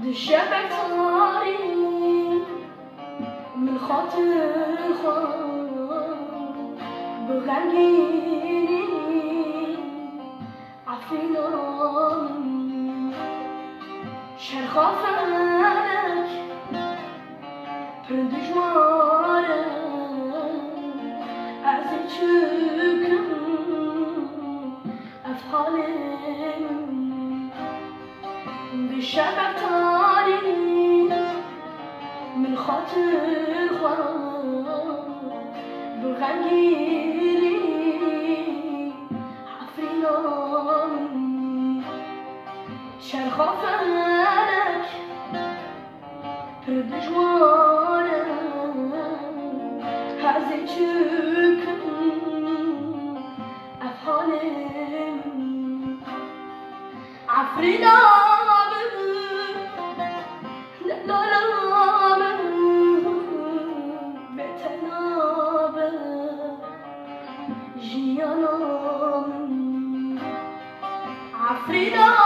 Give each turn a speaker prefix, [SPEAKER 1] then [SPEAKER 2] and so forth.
[SPEAKER 1] دشبك تاري من خاطر خواه بغنگینی عفینام شرخا فلک پرندش ماره از چکم افحالم دشبك تاري من خاطر خواه بغنگینی عفرینام شرخا فلک پرده جوانه هزی چکم افحالم عفرینام دلالام بتناب جیانام عفرینام